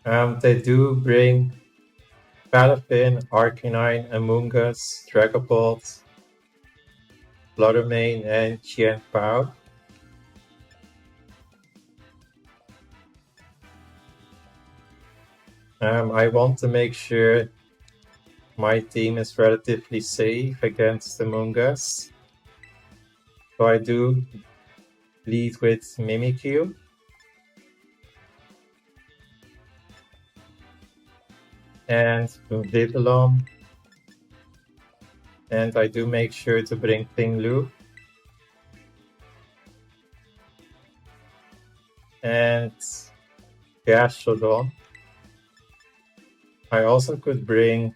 They do bring Palafin, Arcanine, Amoonguss, Dragapult, Bluddermane, and Qianpao. I want to make sure my team is relatively safe against Amoonguss. So I do lead with Mimikyu. And Vivillon. And I do make sure to bring Ting-Lu. And Gastrodon. I also could bring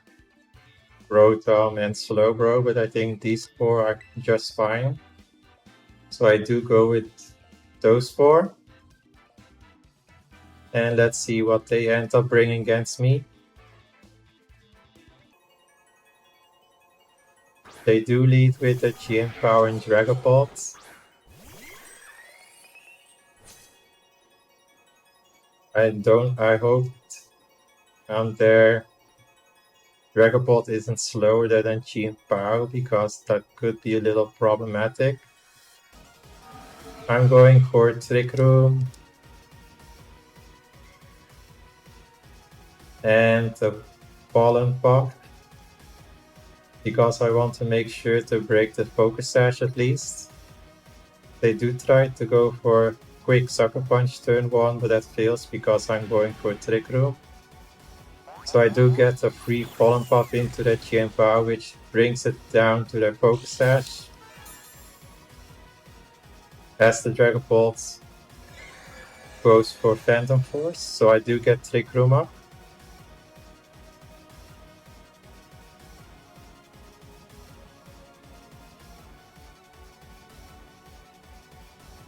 Rotom and Slowbro, but I think these four are just fine. So I do go with those four. And let's see what they end up bringing against me. They do lead with a Qianpao and Dragapult. I hope their Dragapult isn't slower than Qianpao, because that could be a little problematic. I'm going for Trick Room and a Pollen Pop, because I want to make sure to break the Focus Sash at least. They do try to go for quick Sucker Punch turn 1, but that fails because I'm going for Trick Room. So I do get a free Pollen Pop into that Qianpao, which brings it down to their Focus Sash. As the Dragapult goes for Phantom Force, so I do get Trick Room up.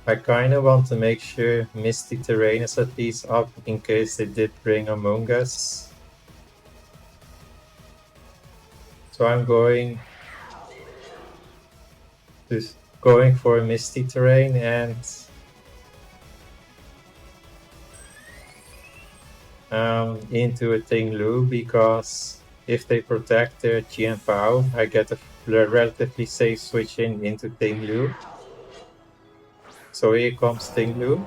I kinda want to make sure Misty Terrain is at least up in case they did bring Amoonguss. So I'm going for Misty Terrain and into a Ting-Lu, because if they protect their Qianpao, I get a relatively safe switch into Ting-Lu. So here comes Ting-Lu.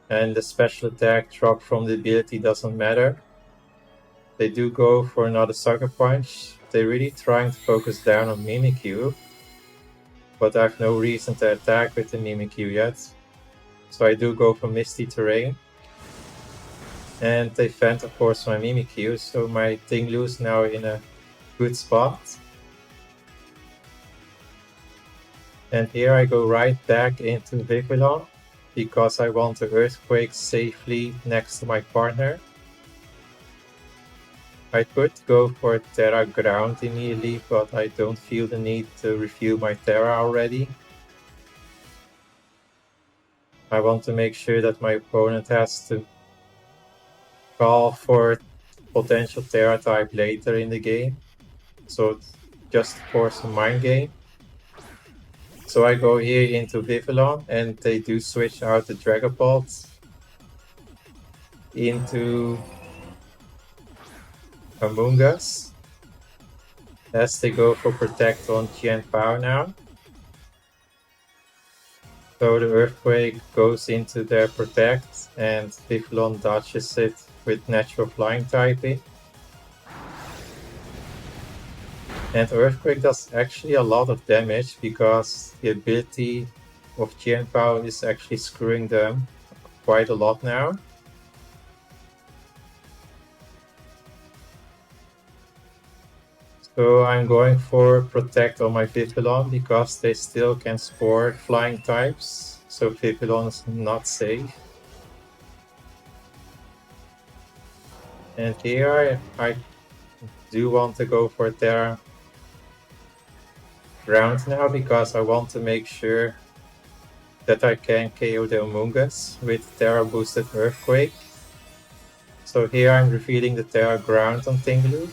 And the special attack drop from the ability doesn't matter. They do go for another Sucker Punch. They're really trying to focus down on Mimikyu, but I have no reason to attack with the Mimikyu yet. So I do go for Misty Terrain. And they Phantom Force my Mimikyu, so my Ting-Lu is now in a good spot. And here I go right back into Vivillon, because I want to Earthquake safely next to my partner. I could go for Terra Ground immediately, but I don't feel the need to refuel my Terra already. I want to make sure that my opponent has to call for potential Terra type later in the game, so just force a mind game. So I go here into Vivillon, and they do switch out the Dragapult into Amoonguss, as they go for Protect on Qianpao now. So the Earthquake goes into their Protect, and Vivillon dodges it with Natural Flying typing. And Earthquake does actually a lot of damage, because the ability of Qianpao is actually screwing them quite a lot now. So I'm going for Protect on my Vivillon, because they still can spore flying types, so Vivillon is not safe. And here I do want to go for Terra Ground now, because I want to make sure that I can KO the Amoonguss with Terra boosted Earthquake. So here I'm revealing the Terra Ground on Ting-Lu.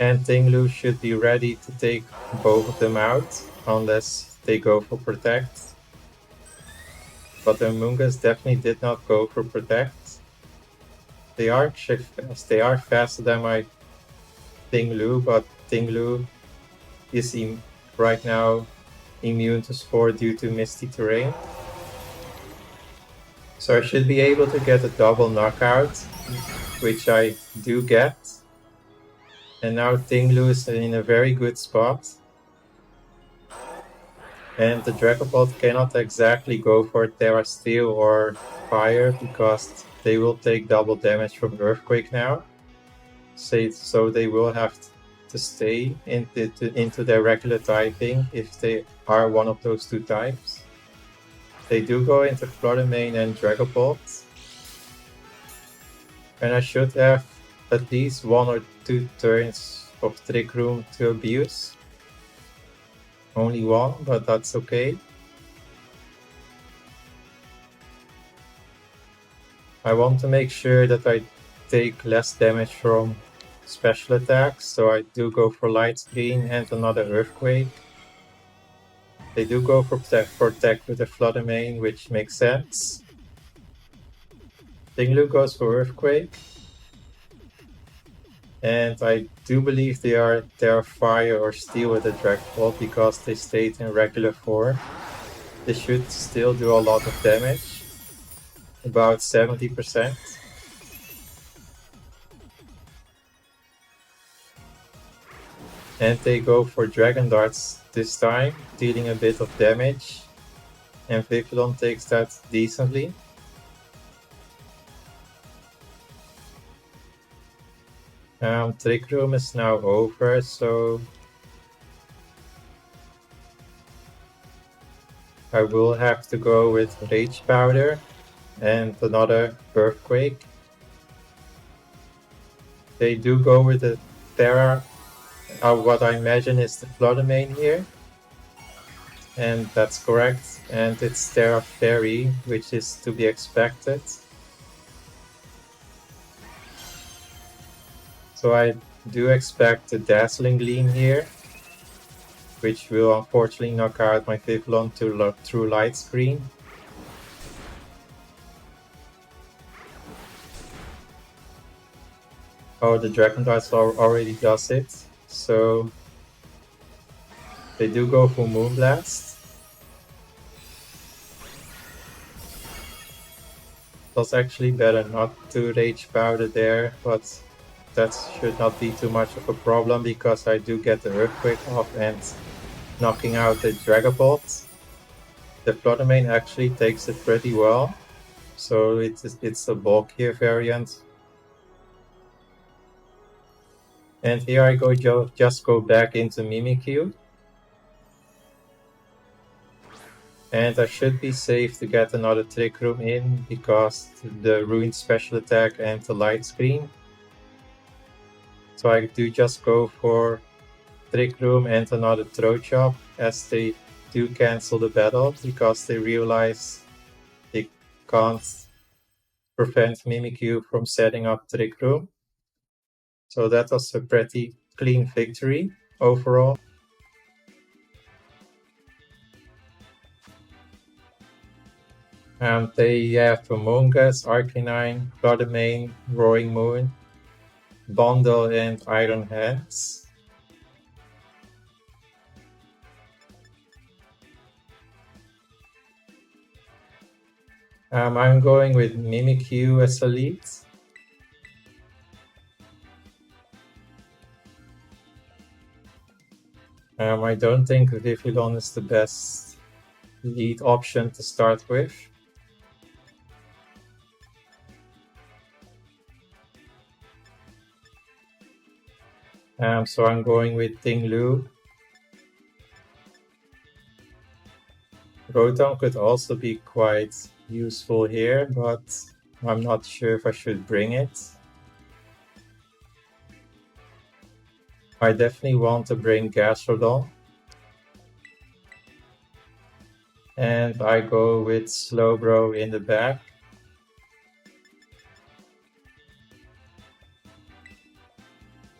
And Ting-Lu should be ready to take both of them out, unless they go for Protect. but the Mungas definitely did not go for Protect. They are actually fast. They are faster than my Ting-Lu, but Ting-Lu is right now immune to Spore due to Misty Terrain. So I should be able to get a double knockout, which I do get. And now Ting-Lu is in a very good spot. And the Dragapult cannot exactly go for Terra Steel or Fire because they will take double damage from Earthquake now. So they will have to stay into their regular typing if they are one of those two types. They do go into Fluttermane and Dragapult. And I should have at least 1 or 2 turns of Trick Room to abuse. Only 1, but that's okay. I want to make sure that I take less damage from special attacks, so I do go for Light Screen and another Earthquake. They do go for Protect with the Fluttermane, which makes sense. Ting-Lu goes for Earthquake. And I do believe they are Fire or Steel with the Dragapult because they stayed in regular form. They should still do a lot of damage. About 70%. And they go for Dragon Darts this time, dealing a bit of damage. And Vivillon takes that decently. Trick Room is now over, so I will have to go with Rage Powder and another Earthquake. They do go with the Terra, what I imagine is the Fluttermane here. And that's correct, and it's Terra Fairy, which is to be expected. So I do expect a Dazzling Gleam here, which will unfortunately knock out my Vivillon through Light Screen. Oh, the Dragon Darts already does it, so they do go for Moonblast. It was actually better not to Rage Powder there, but that should not be too much of a problem because I do get the Earthquake off and knocking out the Dragapult. The Fluttermane actually takes it pretty well, so it's a bulkier variant. And here I just go back into Mimikyu. And I should be safe to get another Trick Room in because the Ruined special attack and the Light Screen. So I do just go for Trick Room and another Throat Chop as they do cancel the battle because they realize they can't prevent Mimikyu from setting up Trick Room. So that was a pretty clean victory overall. They have Amoonguss, Arcanine, Fluttermane, Roaring Moon, Bundle, and Iron Hands. I'm going with Mimikyu as a lead. I don't think Vivillon is the best lead option to start with. So I'm going with Ting-Lu. Rotom could also be quite useful here, but I'm not sure if I should bring it. I definitely want to bring Gastrodon. And I go with Slowbro in the back.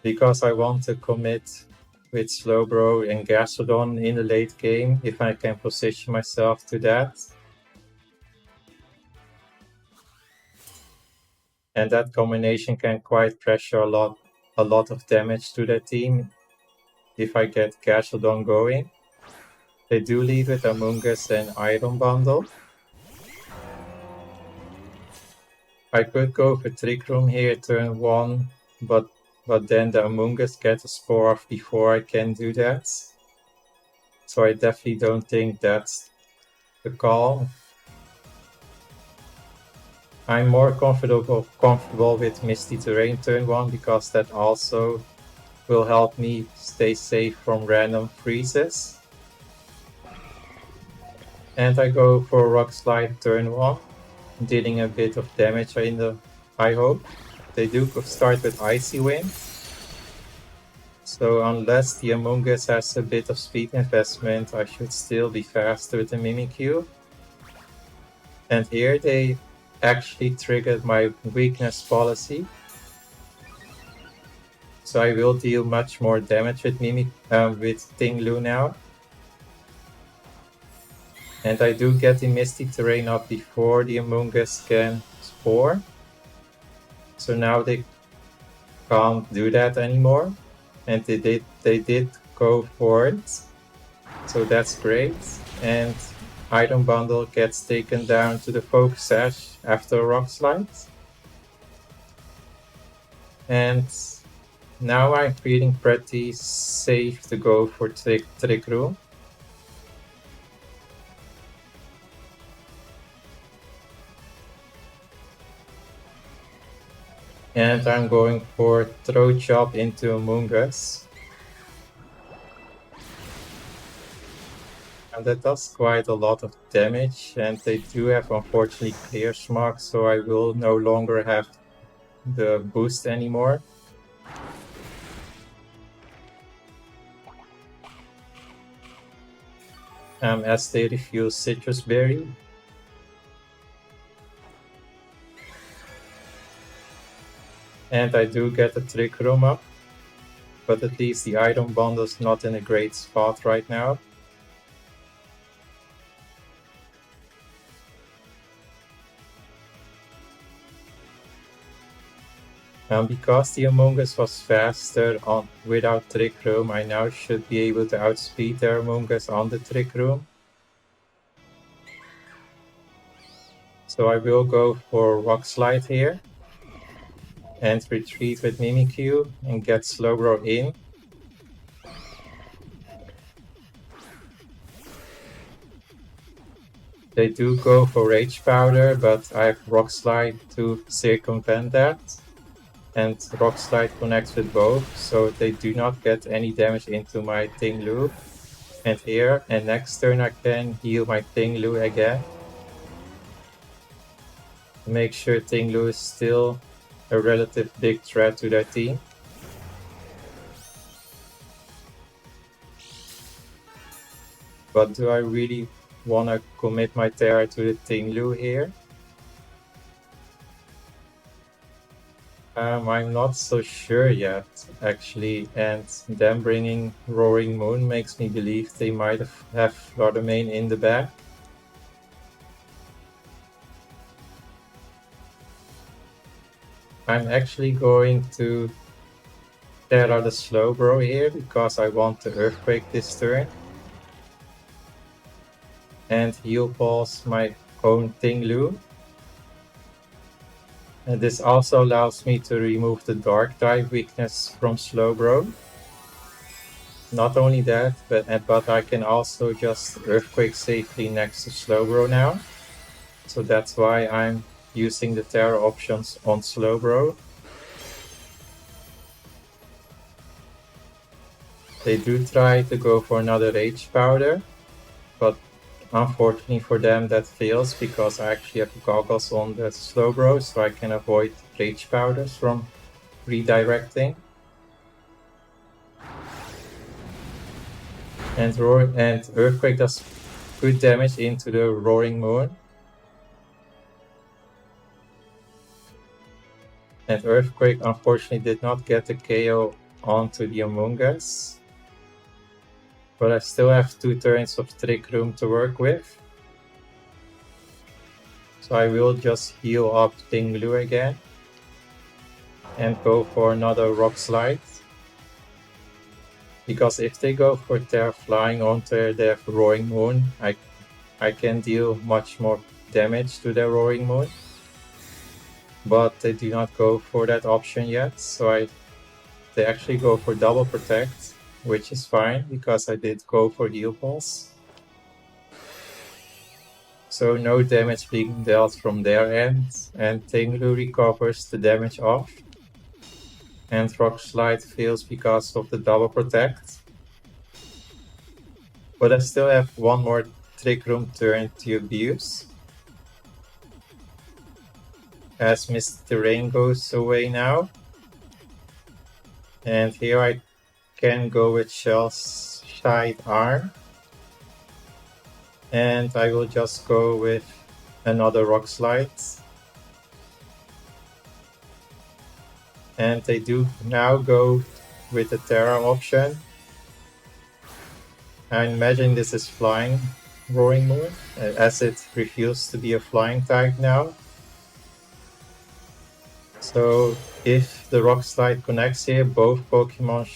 Because I want to commit with Slowbro and Gastrodon in the late game if I can position myself to that. And that combination can quite pressure a lot of damage to their team if I get Gastrodon going. They do lead with Amoonguss and Iron Bundle. I could go for Trick Room here turn 1, but then the Amoonguss gets a Spore off before I can do that. So I definitely don't think that's the call. I'm more comfortable with Misty Terrain turn 1 because that also will help me stay safe from random freezes. And I go for Rock Slide turn 1, dealing a bit of damage I hope. They do start with Icy Wind. So unless the Amoonguss has a bit of speed investment, I should still be faster with the Mimikyu. And here they actually triggered my weakness policy. So I will deal much more damage with Ting-Lu now. And I do get the Misty Terrain up before the Amoonguss can Spore. So now they can't do that anymore. And they did go for it. So that's great. And Item Bundle gets taken down to the Focus Sash after a Rock Slide. And now I'm feeling pretty safe to go for Trick Room. And I'm going for Throw Chop into Amoonguss. And that does quite a lot of damage, and they do have unfortunately Clear Smog, so I will no longer have the boost anymore. As they refuse Citrus Berry. And I do get a Trick Room up, but at least the item bundle is not in a great spot right now. Because the Amoonguss was faster without Trick Room, I now should be able to outspeed the Amoonguss on the Trick Room. So I will go for Rock Slide here. And retreat with Mimikyu and get Slowbro in. They do go for Rage Powder, but I have Rock Slide to circumvent that. And Rock Slide connects with both, so they do not get any damage into my Ting-Lu. And here, and next turn I can heal my Ting-Lu again. To make sure Ting-Lu is still a relative big threat to their team. But do I really want to commit my Terra to the Ting-Lu here? I'm not so sure yet, actually, and them bringing Roaring Moon makes me believe they might have Flordomain in the back. I'm actually going to Terra the Slowbro here because I want to Earthquake this turn. And Heal Pulse my own Ting-Lu. And this also allows me to remove the Dark type weakness from Slowbro. Not only that, but I can also just Earthquake safely next to Slowbro now. So that's why I'm using the Terra options on Slowbro. They do try to go for another Rage Powder, but unfortunately for them that fails because I actually have Goggles on the Slowbro, so I can avoid Rage Powders from redirecting. And Earthquake does good damage into the Roaring Moon. And Earthquake unfortunately did not get the KO onto the Amoonguss. But I still have 2 turns of Trick Room to work with. So I will just heal up Ting-Lu again. and go for another Rock Slide. Because if they go for their flying onto their Roaring Moon, I can deal much more damage to their Roaring Moon. But they do not go for that option yet, so they actually go for double protect, which is fine because I did go for heal pulse. So no damage being dealt from their end, and Ting-Lu recovers the damage off. And Rock Slide fails because of the double protect. But I still have one more Trick Room turn to abuse. As Mr. Rain goes away now. And here I can go with Shell's Side Arm. And I will just go with another Rock Slide. And they do now go with the Terra option. I imagine this is flying Roaring Moon, as it refuses to be a flying type now. So if the Rock Slide connects here, both Pokemon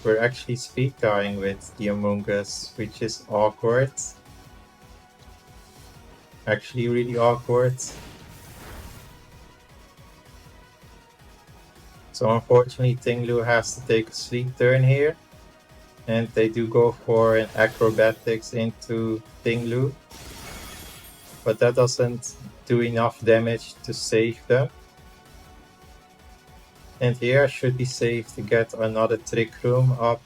were actually speed dying with the Among Us, which is awkward. Actually really awkward. So unfortunately Ting-Lu has to take a sleep turn here. And they do go for an Acrobatics into Ting-Lu. But that doesn't do enough damage to save them. And here I should be safe to get another Trick Room up.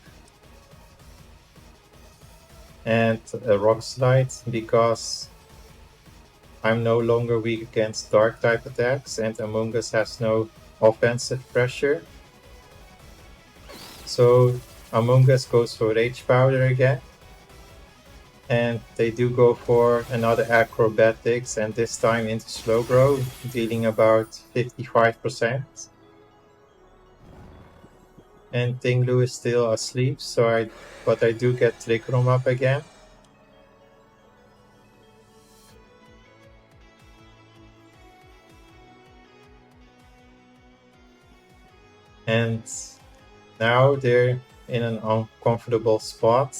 And a Rock Slide, because I'm no longer weak against Dark type attacks and Among Us has no offensive pressure. So Among Us goes for Rage Powder again. And they do go for another Acrobatics, and this time into Slowbro, dealing about 55%. And Ting-Lu is still asleep, but I do get Trick Room up again. And now they're in an uncomfortable spot.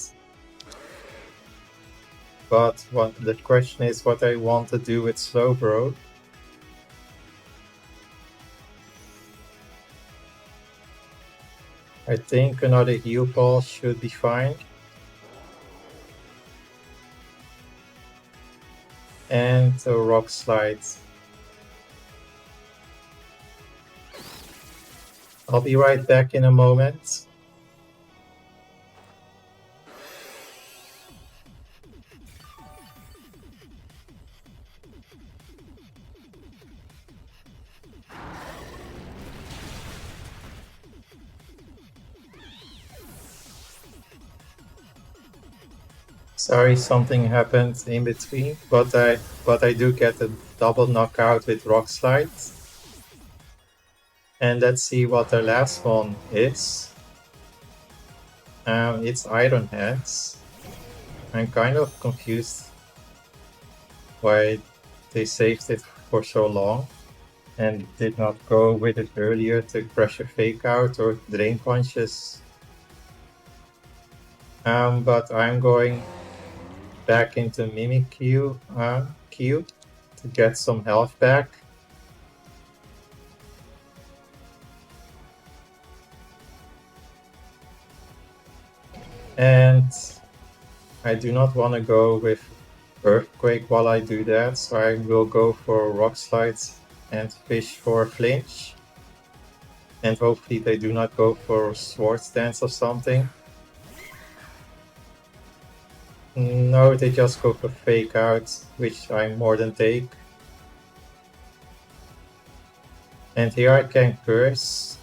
But the question is what I want to do with Slowbro. I think another heal ball should be fine. And a Rock Slide. I'll be right back in a moment. Sorry, something happened in between, but I do get a double knockout with Rock Slide. And let's see what the last one is. It's Iron Hands. I'm kind of confused why they saved it for so long and did not go with it earlier to pressure fake out or drain punches. But I'm going back into Mimikyu to get some health back. And I do not want to go with Earthquake while I do that, so I will go for Rock Slides and fish for Flinch. And hopefully they do not go for Swords Dance or something. No, they just go for Fake Out, which I more than take. And here I can Curse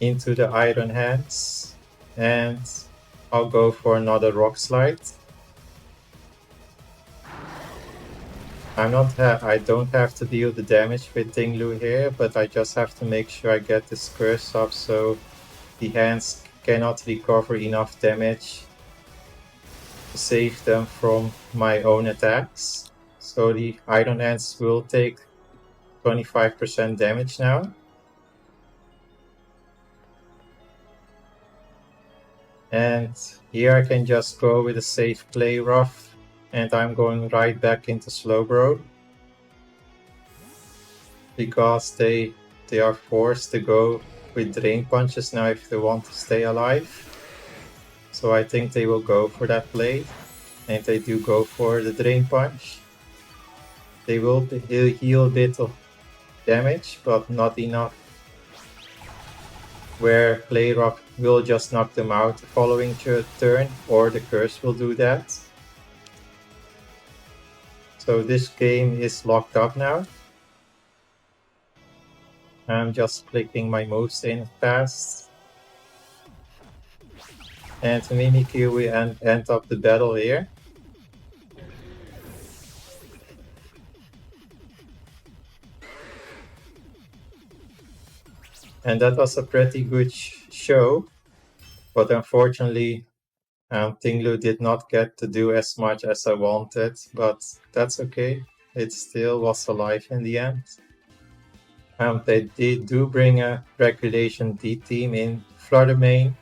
into the Iron Hands, and I'll go for another Rock Slide. I don't have to deal the damage with Ting-Lu here, but I just have to make sure I get this Curse up so the hands cannot recover enough damage to save them from my own attacks. So the Iron Hands will take 25% damage now. And here I can just go with a safe play rough, and I'm going right back into Slowbro. Because they are forced to go with Drain Punches now if they want to stay alive. So I think they will go for that play, and they do go for the Drain Punch. They will heal a bit of damage, but not enough where Play Rough will just knock them out the following turn, or the Curse will do that. So this game is locked up now. I'm just clicking my moves in fast. And to Mimikyu, we end up the battle here. And that was a pretty good show, but unfortunately Ting-Lu did not get to do as much as I wanted, but that's okay. It still was alive in the end. They do bring a Regulation D team in Fluttermane,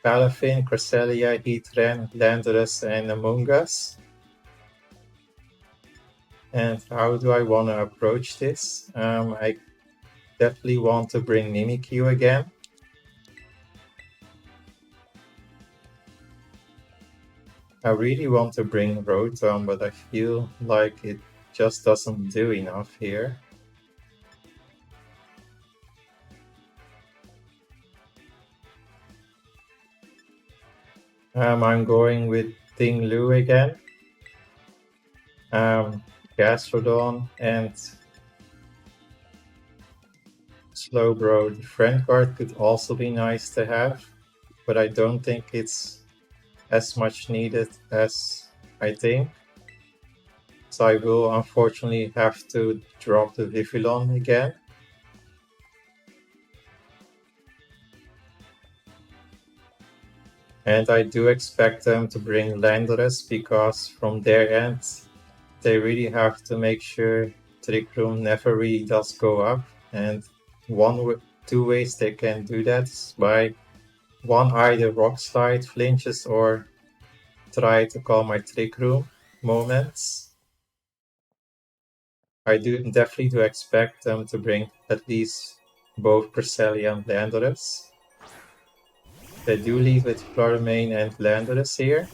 Palafin, Cresselia, Heatran, Landorus, and Among Us. And how do I want to approach this? I definitely want to bring Mimikyu again. I really want to bring Rotom, but I feel like it just doesn't do enough here. I'm going with Ting-Lu again. Gastrodon and Slowbro. The friend card could also be nice to have, but I don't think it's as much needed as I think. So I will unfortunately have to drop the Vivillon again. And I do expect them to bring Landorus, because from their end they really have to make sure Trick Room never really does go up. And two ways they can do that is by either Rock Slide flinches or try to call my Trick Room moments. I definitely do expect them to bring at least both Cresselia and Landorus. They do lead with Fluttermane and Landorus here.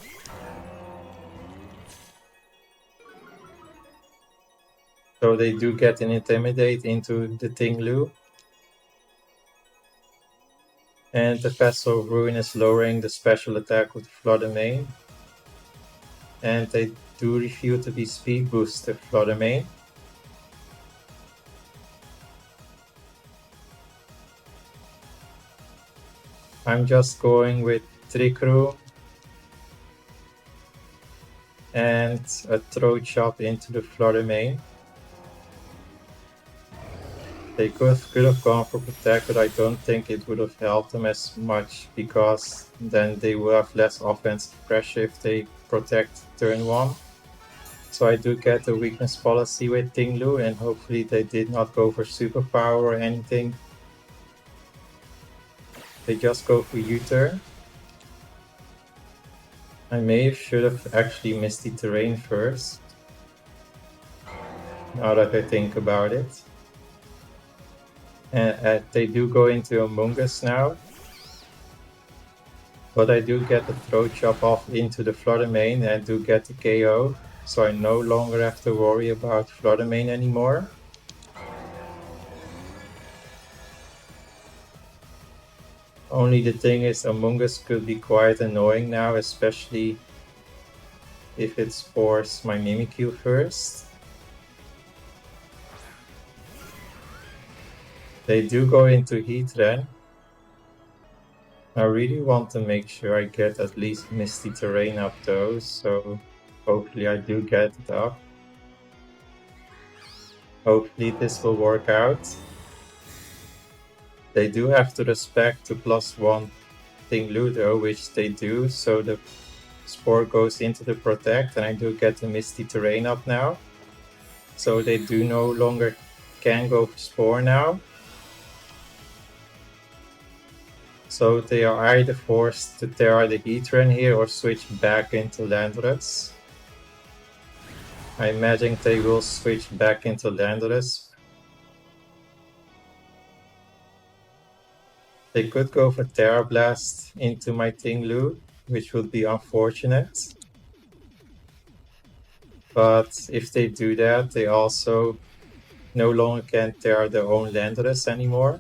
So they do get an Intimidate into the Ting-Lu. And the Vessel of Ruin is lowering the special attack with Fluttermane. And they do refuse to be speed boosted Fluttermane. I'm just going with Trick Room and a Throat Chop into the Fluttermane. They could have gone for Protect, but I don't think it would have helped them as much, because then they will have less offensive pressure if they Protect turn 1. So I do get a weakness policy with Ting-Lu, and hopefully they did not go for Superpower or anything. They just go for U-turn. I should have actually Misty Terrain first, now that I think about it. And they do go into Among Us now. But I do get the Throat Chop off into the Fluttermane, and I do get the KO. So I no longer have to worry about Fluttermane anymore. Only the thing is, Among Us could be quite annoying now, especially if it spores my Mimikyu first. They do go into Heatran. I really want to make sure I get at least Misty Terrain up though, so hopefully I do get it up. Hopefully this will work out. They do have to respect the +1 Ting-Lu though, which they do, so the Spore goes into the Protect, and I do get the Misty Terrain up now. So they do no longer can go for Spore now. So they are either forced to tear the Heatran here or switch back into Landorus. I imagine they will switch back into Landorus. They could go for Terra Blast into my Ting-Lu, which would be unfortunate. But if they do that, they also no longer can tear their own Landorus anymore.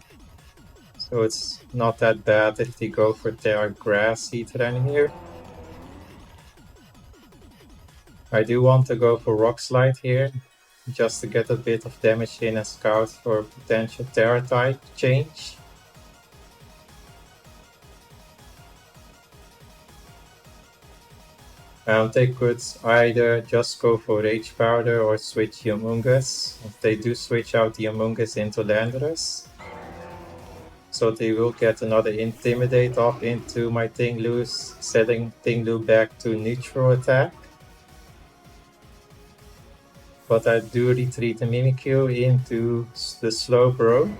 So it's not that bad if they go for Terra Grass Heatran here. I do want to go for Rock Slide here, just to get a bit of damage in and scout for potential Terra type change. They could either just go for Rage Powder or switch Humongous. If they do switch out the Humongous into Landorus, so they will get another Intimidate off into my Ting-Lu, setting Ting-Lu back to neutral attack. But I do retreat the Mimikyu into the Slowbro.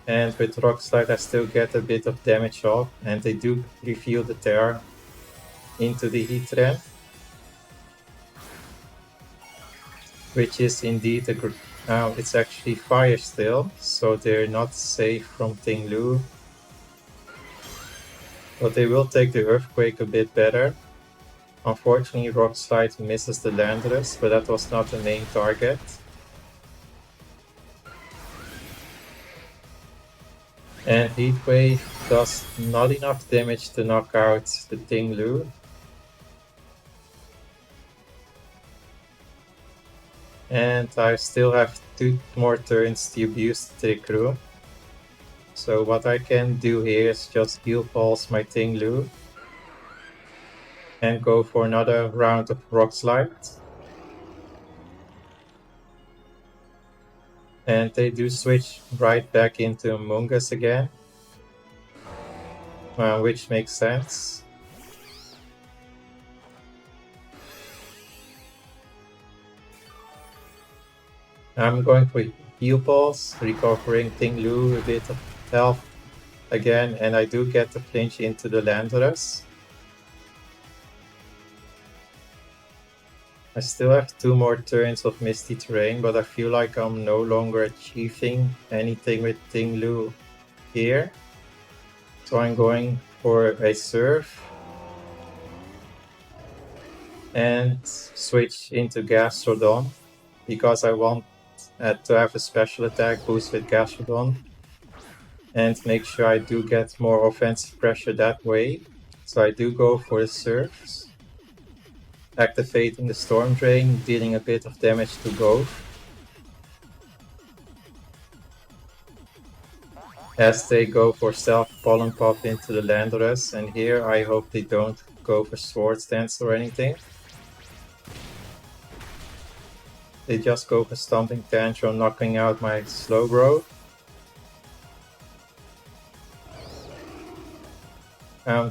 And with Rock Slide I still get a bit of damage off, and they do reveal the Terra into the Heatran, which is indeed it's actually Fire still, so they're not safe from Ting-Lu. But they will take the Earthquake a bit better. Unfortunately, Rock Slide misses the Landorus, but that was not the main target. And Heat Wave does not enough damage to knock out the Ting-Lu. And I still have 2 more turns to abuse the Trick Room. So what I can do here is just Heal Pulse my Ting-Lu and go for another round of Rock Slide. And they do switch right back into Humongous again, which makes sense. I'm going for Heal Pulse, recovering Ting-Lu a bit of health again, and I do get the flinch into the Landorus. I still have 2 more turns of Misty Terrain, but I feel like I'm no longer achieving anything with Ting-Lu here. So I'm going for a Surf and switch into Gastrodon, because I want to have a special attack boost with Gastrodon and make sure I do get more offensive pressure that way. So I do go for the Surfs, activating the Storm Drain, dealing a bit of damage to both. As they go for Self Pollen Pop into the Landorus, and here I hope they don't go for Swords Dance or anything. They just go for Stomping Tantrum, knocking out my Slowbro.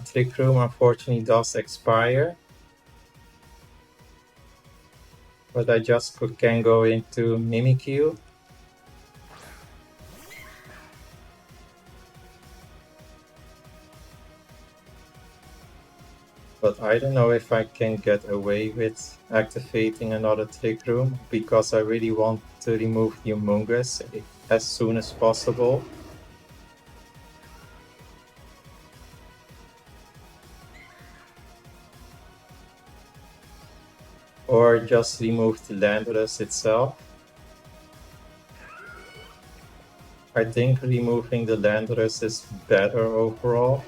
Trick Room unfortunately does expire, but I just can go into Mimikyu. But I don't know if I can get away with activating another Trick Room, because I really want to remove Humongous as soon as possible. Or just remove the Landorus itself. I think removing the Landorus is better overall.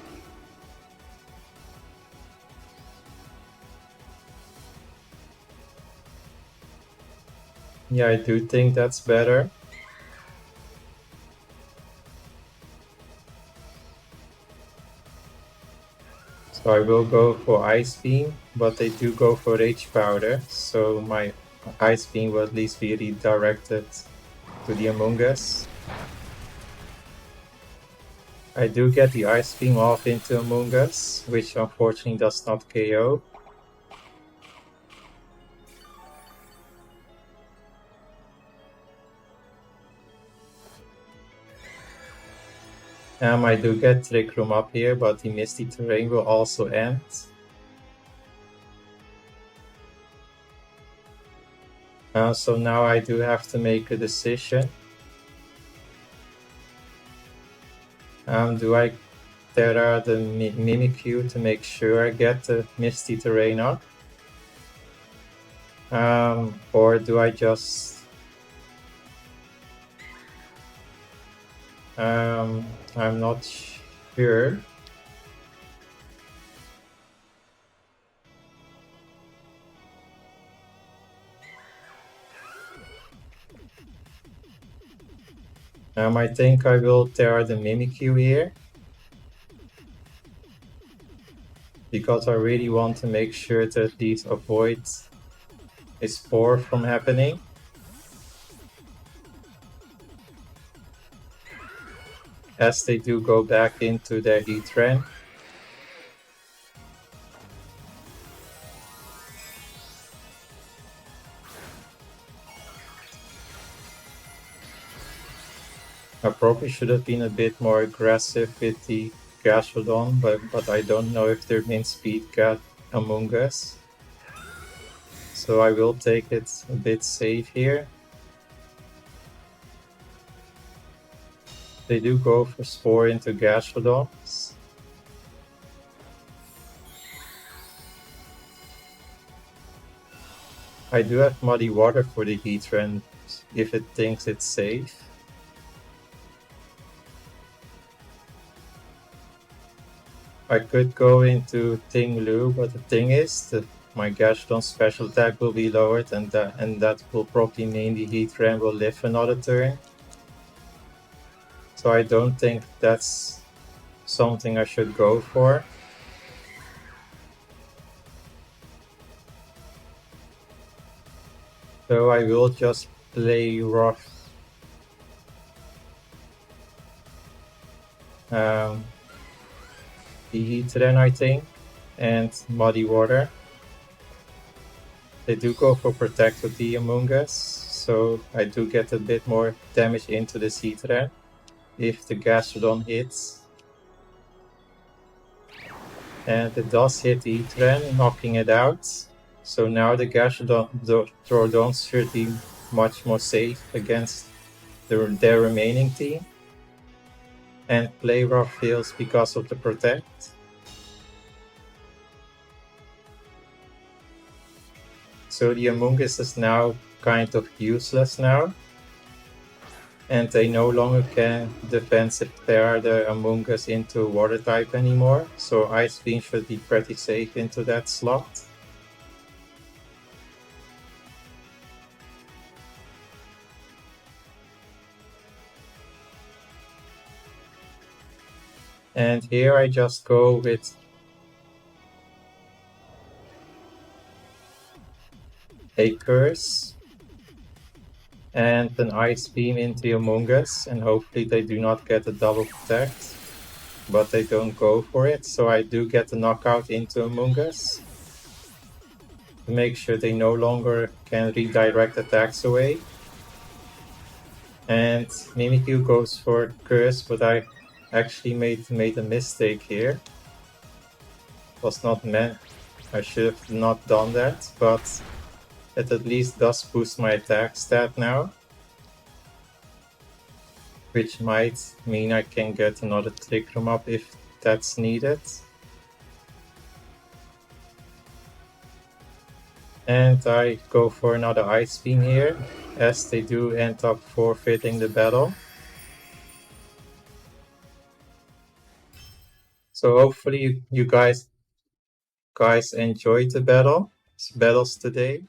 Yeah, I do think that's better. So I will go for Ice Beam, but they do go for Rage Powder, so my Ice Beam will at least be redirected to the Humongous. I do get the Ice Beam off into Humongous, which unfortunately does not KO. I do get Trick Room up here, but the Misty Terrain will also end. So now I do have to make a decision. Do I Terra the Mimikyu to make sure I get the Misty Terrain up? Or do I just... I'm not sure. I think I will Terra the Mimikyu here, because I really want to make sure that these avoid a Spore from happening. As they do go back into their Heatran. I probably should have been a bit more aggressive with the Gastrodon, but I don't know if their main speed got Among Us. So I will take it a bit safe here. They do go for Spore into Gastrodons. I do have Muddy Water for the Heatran if it thinks it's safe. I could go into Ting-Lu, but the thing is that my Gastrodon's special attack will be lowered, and that will probably mean the Heatran will live another turn. So I don't think that's something I should go for. So I will just play rough. The Heatran, I think, and Muddy Water. They do go for Protect with the Among Us, so I do get a bit more damage into the Heatran if the Gastrodon hits. And it does hit the Heatran, knocking it out. So now the Gastrodons should be much more safe against their remaining team. And play rough fails because of the Protect. So the Among Us is now kind of useless now. And they no longer can defensive Terra the Among Us into Water type anymore. So Ice Beam should be pretty safe into that slot. And here I just go with a Curse and an Ice Beam into Among Us, and hopefully they do not get a double Protect, but they don't go for it, so I do get a knockout into Among Us to make sure they no longer can redirect attacks away. And Mimikyu goes for Curse, but I actually made a mistake here. Was not meant. I should have not done that, but it at least does boost my attack stat now, which might mean I can get another Trick Room up if that's needed. And I go for another Ice Beam here, as they do end up forfeiting the battle. So hopefully you guys enjoyed the battles today.